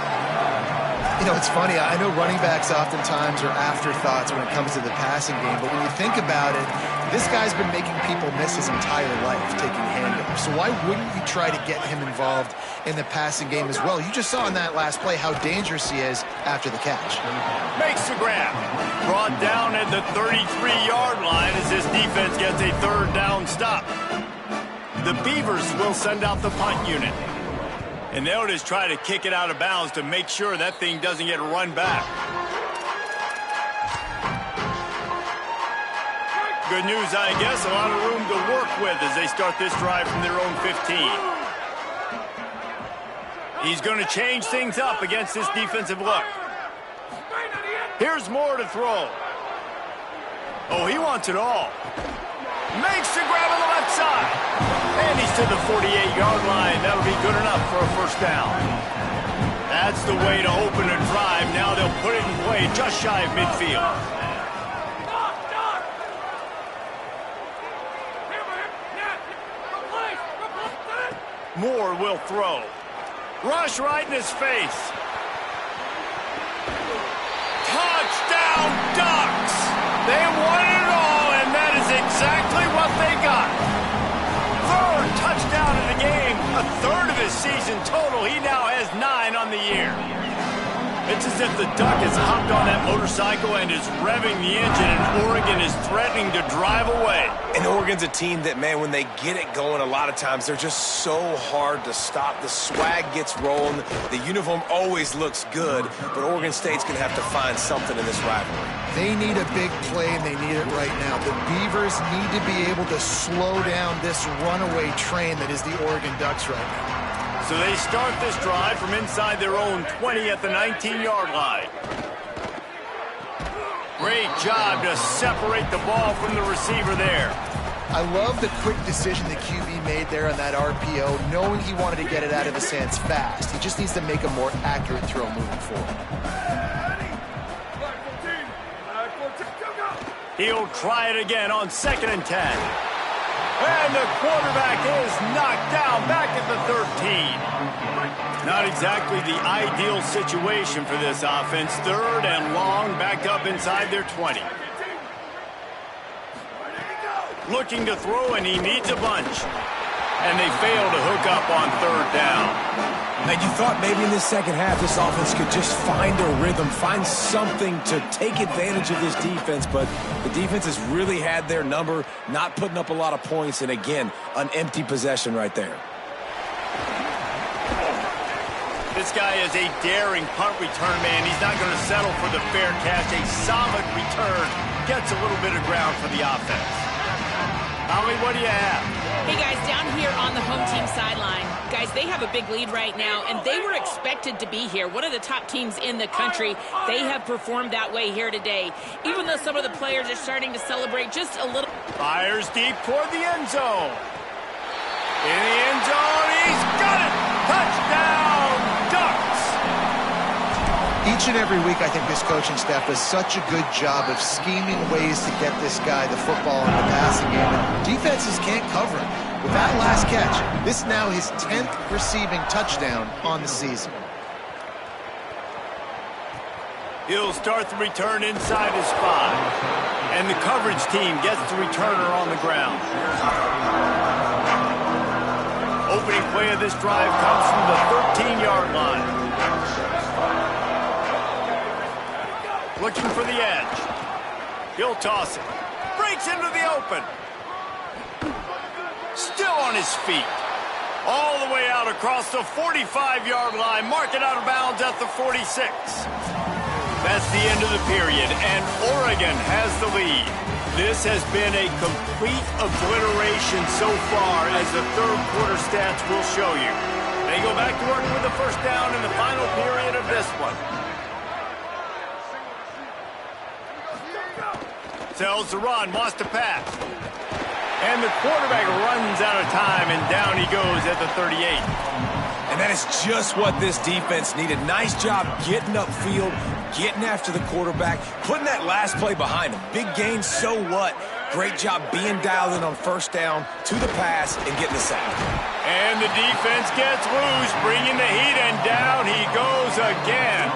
Speaker 4: You know, it's funny. I know running backs oftentimes are afterthoughts when it comes to the passing game, but when you think about it, this guy's been making people miss his entire life taking handoffs. So why wouldn't you try to get him involved in the passing game as well? You just saw in that last play how dangerous he is after the catch.
Speaker 1: Makes the grab. Brought down at the 33-yard line as this defense gets a 3rd down stop. The Beavers will send out the punt unit. And they'll just try to kick it out of bounds to make sure that thing doesn't get run back. Good news, I guess. A lot of room to work with as they start this drive from their own 15. He's going to change things up against this defensive look. Here's more to throw. Oh, he wants it all. Makes the grab on the left side. And he's to the 48-yard line. That'll be good enough for a 1st down. That's the way to open a drive. Now they'll put it in play just shy of midfield. Moore will throw. Rush right in his face. Touchdown, Ducks! They won it all, and that is exactly what they got. 3rd touchdown in the game, a 3rd of his season total. He now has 9 on the year. It's as if the Duck has hopped on that motorcycle and is revving the engine, and Oregon is threatening to drive away.
Speaker 3: And Oregon's a team that, man, when they get it going, a lot of times they're just so hard to stop. The swag gets rolling. The uniform always looks good, but Oregon State's going to have to find something in this rivalry.
Speaker 4: They need a big play, and they need it right now. The Beavers need to be able to slow down this runaway train that is the Oregon Ducks right now.
Speaker 1: So they start this drive from inside their own 20 at the 19-yard line. Great job to separate the ball from the receiver there.
Speaker 4: I love the quick decision the QB made there on that RPO, knowing he wanted to get it out of his hands fast. He just needs to make a more accurate throw moving forward.
Speaker 1: He'll try it again on 2nd and 10. And the quarterback is knocked down back at the 13. Not exactly the ideal situation for this offense. 3rd and long, back up inside their 20. Looking to throw, and he needs a bunch. And they fail to hook up on 3rd down.
Speaker 3: Now, you thought maybe in the 2nd half this offense could just find a rhythm, find something to take advantage of this defense, but the defense has really had their number, not putting up a lot of points, and again, an empty possession right there.
Speaker 1: This guy is a daring punt return man. He's not going to settle for the fair catch. A solid return gets a little bit of ground for the offense. Holly, what do you have?
Speaker 2: Hey, guys, down here on the home team sideline, guys, they have a big lead right now, and they were expected to be here. One of the top teams in the country. They have performed that way here today. Even though some of the players are starting to celebrate just a little.
Speaker 1: Fires deep toward the end zone. In the end zone, he's got it! Touchdown, Ducks!
Speaker 4: Each Each and every week, I think this coaching staff does such a good job of scheming ways to get this guy the football in the passing game. And defenses can't cover him. With that last catch, this is now his 10th receiving touchdown on the season.
Speaker 1: He'll start the return inside his 5. And the coverage team gets the returner on the ground. Opening play of this drive comes from the 13-yard line. Looking for the edge. He'll toss it. Breaks into the open. Still on his feet. All the way out across the 45-yard line. Mark it out of bounds at the 46. That's the end of the period, and Oregon has the lead. This has been a complete obliteration so far, as the third quarter stats will show you. They go back to work with the first down in the final period of this one. Tells the run, wants to pass. And the quarterback runs out of time, and down he goes at the 38.
Speaker 3: And that is just what this defense needed. Nice job getting upfield, getting after the quarterback, putting that last play behind him. Big gain, so what? Great job being dialed in on first down to the pass and getting the sack.
Speaker 1: And the defense gets loose, bringing the heat, and down he goes again.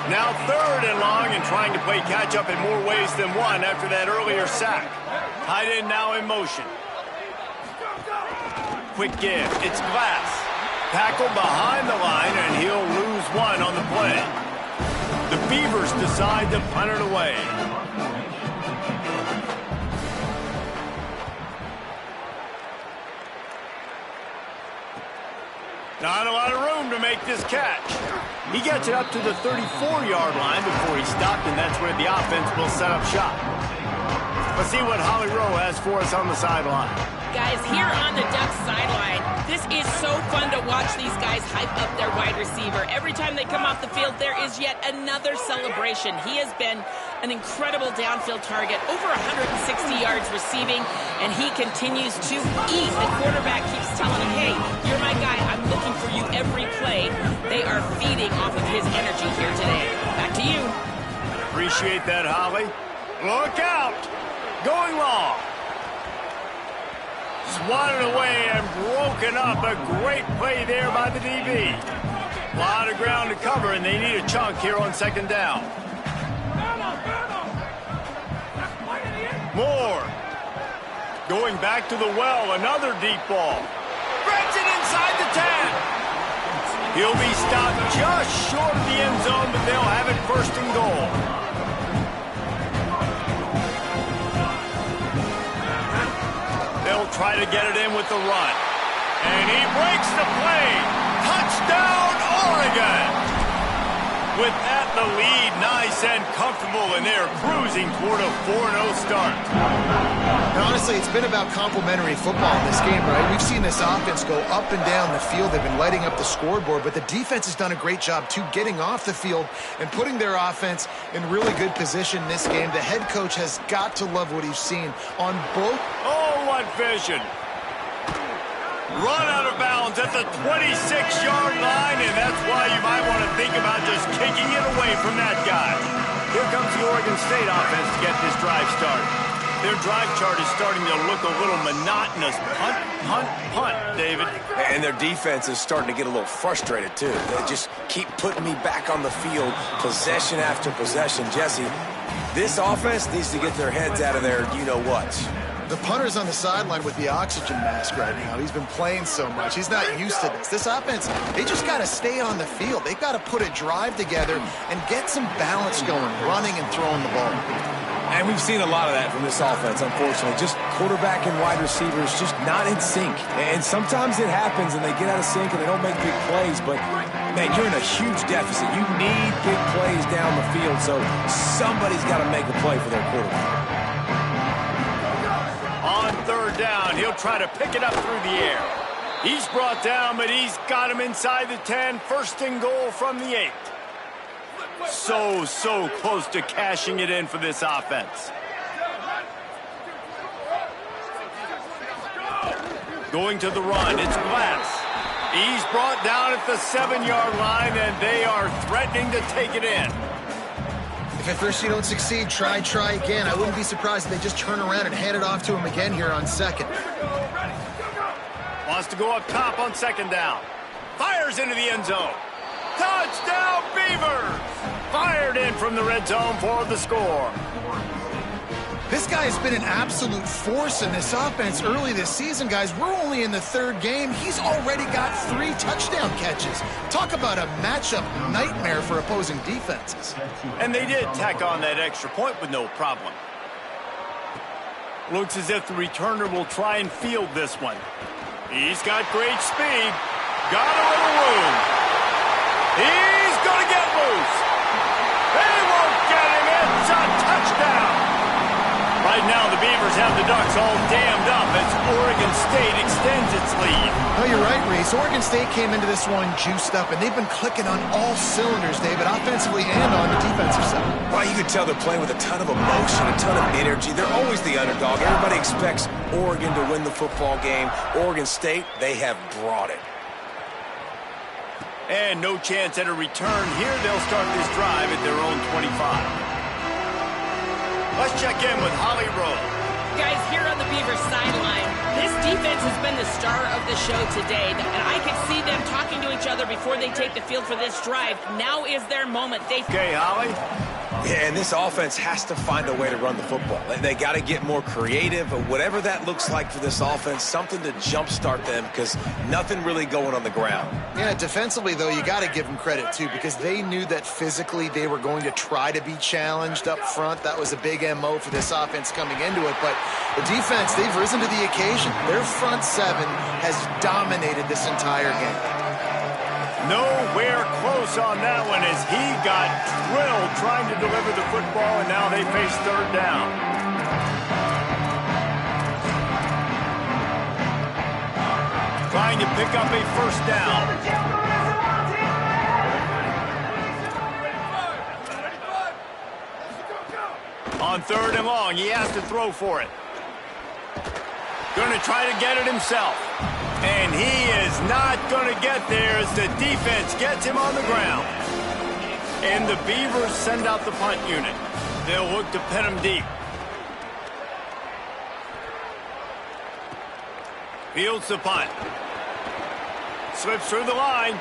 Speaker 1: Now 3rd and long, and trying to play catch-up in more ways than one after that earlier sack. Tight end now in motion. Quick give. It's Glass. Tackled behind the line, and he'll lose one on the play. The Beavers decide to punt it away. Not a lot of room to make this catch. He gets it up to the 34-yard line before he stopped, and that's where the offense will set up shop. Let's see what Holly Rowe has for us on the sideline.
Speaker 2: Guys, here on the Ducks sideline, this is so fun to watch these guys hype up their wide receiver. Every time they come off the field, there is yet another celebration. He has been an incredible downfield target, over 160 yards receiving, and he continues to eat. The quarterback keeps telling him, hey, you're my guy. I'm looking for you every play. They are feeding off of his energy here today. Back to you.
Speaker 1: Appreciate that, Holly. Look out. Going long. Swatted away and broken up. A great play there by the DB. A lot of ground to cover, and they need a chunk here on 2nd down. Moore. Going back to the well. Another deep ball. Threads it inside the 10. He'll be stopped just short of the end zone, but they'll have it 1st and goal. They'll try to get it in with the run. And he breaks the play. Touchdown, Oregon! With that, the lead nice and comfortable, and they're cruising toward a 4-0 start.
Speaker 4: And honestly, it's been about complementary football in this game, right? We've seen this offense go up and down the field. They've been lighting up the scoreboard, but the defense has done a great job, too, getting off the field and putting their offense in really good position in this game. The head coach has got to love what he's seen on both.
Speaker 1: Oh, what vision. Run out of bounds at the 26-yard line, and that's why you might want to think about just kicking it away from that guy. Here comes the Oregon State offense to get this drive started. Their drive chart is starting to look a little monotonous. Punt, punt, punt, David.
Speaker 3: And their defense is starting to get a little frustrated, too. They just keep putting me back on the field, possession after possession. Jesse, this offense needs to get their heads out of their you-know-what.
Speaker 4: The punter's on the sideline with the oxygen mask right now. He's been playing so much. He's not used to this. This offense, they just got to stay on the field. They've got to put a drive together and get some balance going, running and throwing the ball.
Speaker 3: And we've seen a lot of that from this offense, unfortunately. Just quarterback and wide receivers just not in sync. And sometimes it happens and they get out of sync and they don't make big plays. But, man, you're in a huge deficit. You need big plays down the field. So somebody's got to make a play for their quarterback.
Speaker 1: On 3rd down, he'll try to pick it up through the air. He's brought down, but he's got him inside the 10. 1st and goal from the 8. So close to cashing it in for this offense. Going to the run, it's Glass. He's brought down at the 7-yard line, and they are threatening to take it in.
Speaker 4: If at first you don't succeed, try again. I wouldn't be surprised if they just turn around and hand it off to him again here on second.
Speaker 1: Wants to go up top on second down. Fires into the end zone. Touchdown, Beavers! Fired in from the red zone for the score.
Speaker 4: This guy has been an absolute force in this offense early this season, guys. We're only in the third game. He's already got 3 touchdown catches. Talk about a matchup nightmare for opposing defenses.
Speaker 1: And they did tack on that extra point with no problem. Looks as if the returner will try and field this one. He's got great speed. Got a little room. He's going to get loose. They won't get him. It's a touchdown. Right now, the Beavers have the Ducks all dammed up as Oregon State extends its lead.
Speaker 4: No, you're right, Reese. Oregon State came into this one juiced up, and they've been clicking on all cylinders, David, offensively and on the defensive side.
Speaker 3: Well, you can tell they're playing with a ton of emotion, a ton of energy. They're always the underdog. Everybody expects Oregon to win the football game. Oregon State, they have brought it.
Speaker 1: And no chance at a return here. They'll start this drive at their own 25. Let's check in with Holly Rowe.
Speaker 2: Guys, here on the Beavers sideline, this defense has been the star of the show today, and I could see them talking to each other before they take the field for this drive. Now is their moment.
Speaker 1: Okay, Holly.
Speaker 3: Yeah, and this offense has to find a way to run the football. They got to get more creative, but whatever that looks like for this offense, something to jumpstart them because nothing really going on the ground.
Speaker 4: Yeah, defensively, though, you got to give them credit, too, because they knew that physically they were going to try to be challenged up front. That was a big MO for this offense coming into it, but the defense, they've risen to the occasion. Their front 7 has dominated this entire game.
Speaker 1: Nowhere close on that one as he got drilled trying to deliver the football, and now they face third down. Trying to pick up a first down. On third and long, he has to throw for it. Going to try to get it himself. And he is not going to get there as the defense gets him on the ground. And the Beavers send out the punt unit. They'll look to pin him deep. Fields the punt. Slips through the line.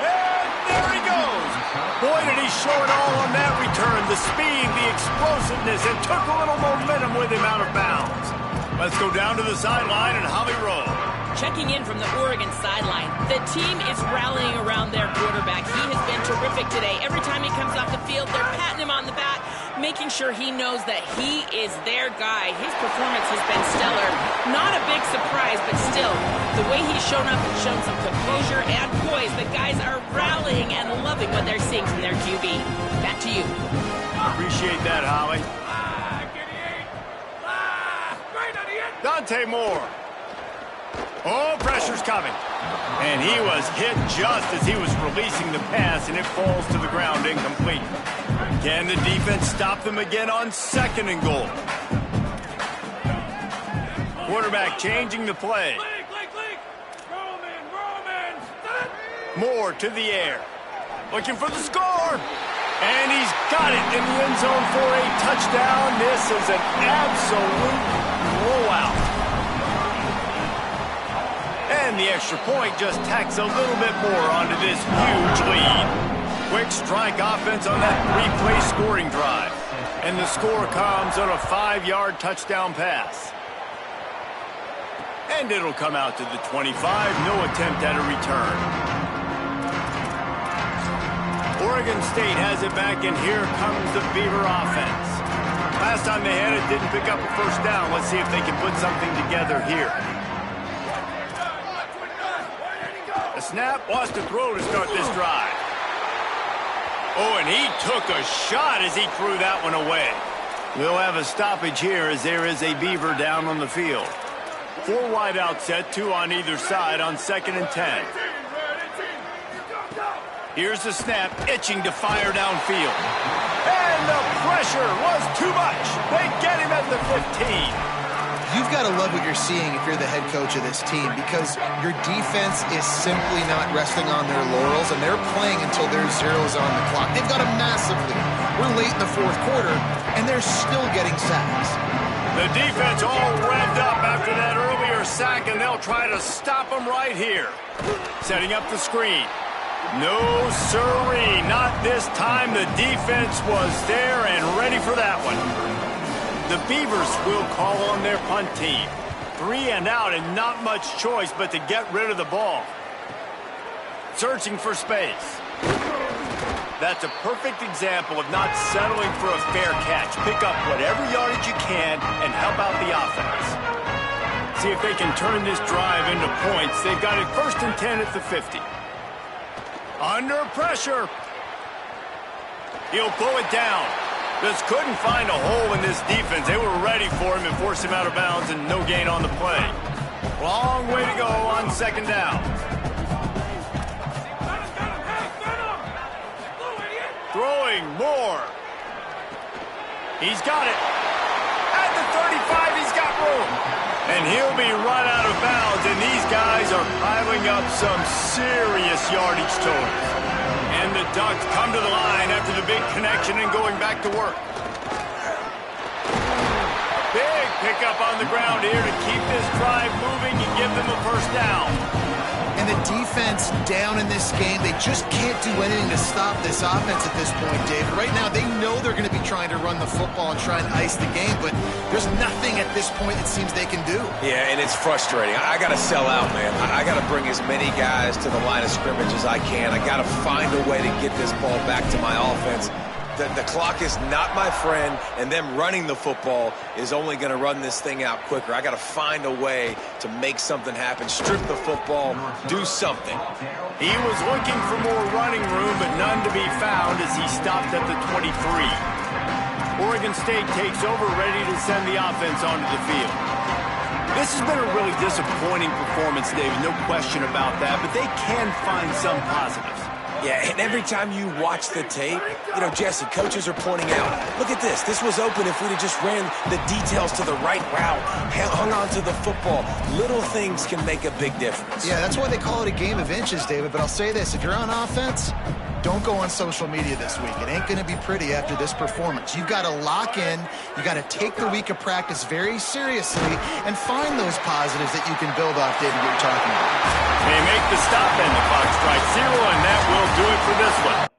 Speaker 1: And there he goes. Boy, did he show it all on that return. The speed, the explosiveness, and took a little momentum with him out of bounds. Let's go down to the sideline and Holly Rowe.
Speaker 2: Checking in from the Oregon sideline, the team is rallying around their quarterback. He has been terrific today. Every time he comes off the field, they're patting him on the back, making sure he knows that he is their guy. His performance has been stellar. Not a big surprise, but still, the way he's shown up and shown some composure and poise, the guys are rallying and loving what they're seeing from their QB. Back to you.
Speaker 1: Appreciate that, Holly. Dante Moore. Oh, pressure's coming. And he was hit just as he was releasing the pass, and it falls to the ground incomplete. Can the defense stop them again on second and goal? Quarterback changing the play. Moore to the air. Looking for the score. And he's got it in the end zone for a touchdown. This is an absolute blowout. And the extra point just tacks a little bit more onto this huge lead. Quick strike offense on that 3-play scoring drive. And the score comes on a 5-yard touchdown pass. And it'll come out to the 25. No attempt at a return. Oregon State has it back, and here comes the Beaver offense. Last time they had it, didn't pick up a first down. Let's see if they can put something together here. The snap, wants to throw to start this drive. Oh, and he took a shot as he threw that one away. We'll have a stoppage here as there is a Beaver down on the field. 4 wide out set, 2 on either side on 2nd and 10. Here's the snap, itching to fire downfield. And the pressure was too much. They get him at the 15.
Speaker 4: You've got to love what you're seeing if you're the head coach of this team, because your defense is simply not resting on their laurels, and they're playing until there's zeros on the clock. They've got a massive lead. We're late in the fourth quarter, and they're still getting sacks.
Speaker 1: The defense all revved up after that earlier sack, and they'll try to stop them right here. Setting up the screen. No siree, not this time. The defense was there and ready for that one. The Beavers will call on their punt team. 3 and out, and not much choice but to get rid of the ball. Searching for space. That's a perfect example of not settling for a fair catch. Pick up whatever yardage you can and help out the offense. See if they can turn this drive into points. They've got it 1st and 10 at the 50. Under pressure. He'll pull it down. Just couldn't find a hole in this defense. They were ready for him and forced him out of bounds, and no gain on the play. Long way to go on 2nd down. Throwing more. He's got it. At the 35, he's got room. And he'll be run out of bounds, and these guys are piling up some serious yardage totals. And the Ducks come to the line after the big connection and going back to work. Big pickup on the ground here to keep this drive moving and give them a 1st down.
Speaker 4: And the defense down in this game, they just can't do anything to stop this offense at this point, David. Right now, they know they're going to be trying to run the football and try and ice the game, but there's nothing at this point it seems they can do.
Speaker 3: Yeah, and it's frustrating. I got to sell out, man. I got to bring as many guys to the line of scrimmage as I can. I got to find a way to get this ball back to my offense. The clock is not my friend, and them running the football is only going to run this thing out quicker. I got to find a way to make something happen, strip the football, do something.
Speaker 1: He was looking for more running room, but none to be found as he stopped at the 23. Oregon State takes over, ready to send the offense onto the field. This has been a really disappointing performance, David, no question about that, but they can find some positives.
Speaker 3: Yeah, and every time you watch the tape, you know, Jesse, coaches are pointing out, look at this. This was open if we'd have just ran the details to the right route, hung on to the football. Little things can make a big difference.
Speaker 4: Yeah, that's why they call it a game of inches, David. But I'll say this, if you're on offense, don't go on social media this week. It ain't going to be pretty after this performance. You've got to lock in. You've got to take the week of practice very seriously and find those positives that you can build off, David, you're talking about.
Speaker 1: They make the stop, and the clock strikes 0, and that will do it for this one.